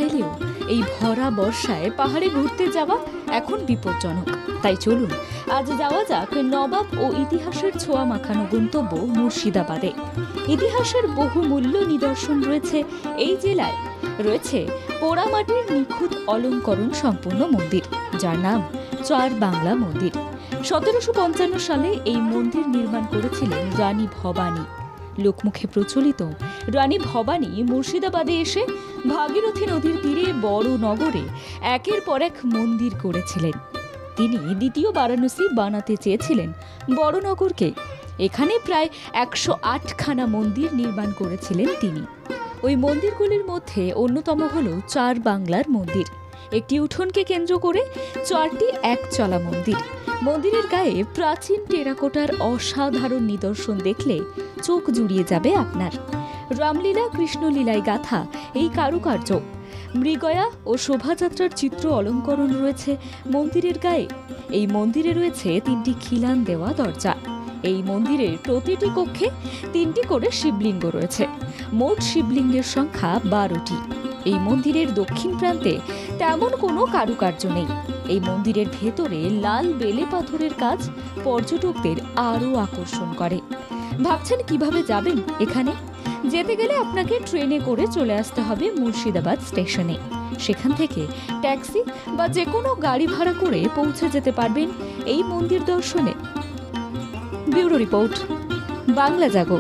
চাইলেও এই ভরা বর্ষায় পাহাড়ে ঘুরতে যাওয়া এখন বিপজ্জনক। তাই চলুন আজ যাওয়া যাক নবাব ও ইতিহাসের ছোঁয়া মাখানো গন্তব্য মুর্শিদাবাদে। ইতিহাসের বহুমূল্য নিদর্শন রয়েছে এই জেলায়। রয়েছে পোড়ামাটির নিখুঁত অলঙ্করণ সম্পূর্ণ মন্দির, যার নাম চার বাংলা মন্দির। 1755 সালে এই মন্দির নির্মাণ করেছিলেন রানী ভবানী। লোকমুখে প্রচলিত রানী ভবানী মুর্শিদাবাদে এসে ভাগীরথী নদীর তীরে বড় নগরে একের পর এক মন্দির করেছিলেন। তিনি দ্বিতীয় বারাণসী বানাতে চেয়েছিলেন বড়নগরকে। এখানে প্রায় 108খানা মন্দির নির্মাণ করেছিলেন তিনি। ওই মন্দিরগুলির মধ্যে অন্যতম হল চার বাংলার মন্দির। একটি উঠোনকে কেন্দ্র করে 4টি একচলা মন্দির। মন্দিরের গায়ে প্রাচীন টেরাকোটার অসাধারণ নিদর্শন দেখলে চোখ জুড়িয়ে যাবে আপনার। রামলীলা কৃষ্ণলীলায় গাথা এই কারুকার্য, মৃগয়া ও শোভাযাত্রার চিত্র অলঙ্করণ রয়েছে মন্দিরের গায়ে। এই মন্দিরে রয়েছে 3টি খিলান দেওয়া দরজা। এই মন্দিরের প্রতিটি কক্ষে 3টি করে শিবলিঙ্গ রয়েছে। মোট শিবলিঙ্গের সংখ্যা 12টি। এই মন্দিরের দক্ষিণ প্রান্তে তেমন কোনো কারুকার্য নেই। এই মন্দিরের ভেতরে লাল বেলে পাথরের কাজ পর্যটকদের আরও আকর্ষণ করে। ভাবছেন কিভাবে যাবেন এখানে? যেতে গেলে আপনাকে ট্রেনে করে চলে আসতে হবে মুর্শিদাবাদ স্টেশনে। সেখান থেকে ট্যাক্সি বা যে কোনো গাড়ি ভাড়া করে পৌঁছে যেতে পারবেন এই মন্দির দর্শনে। ব্যুরো রিপোর্ট, বাংলা জাগো।